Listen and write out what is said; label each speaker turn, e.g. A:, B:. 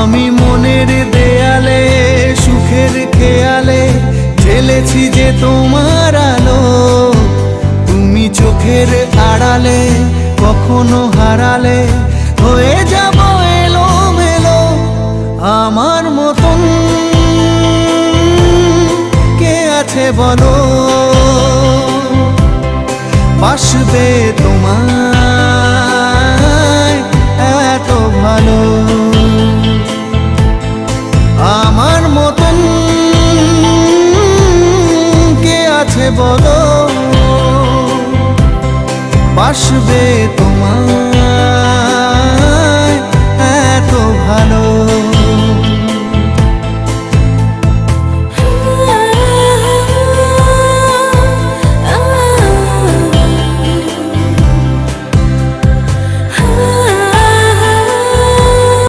A: আমি মনের দেয়ালে সুখের খেয়ালে ঢেলেছি যে তোমার আলো, তুমি চোখের আড়ালে কখনো হারালে হয়ে যাব এলোমেলো। আমার মতন কে আছে বলো, বাসবে তোমায় এত ভালো। আমার মতন কে আছে বলো, বাসবে তোমায়।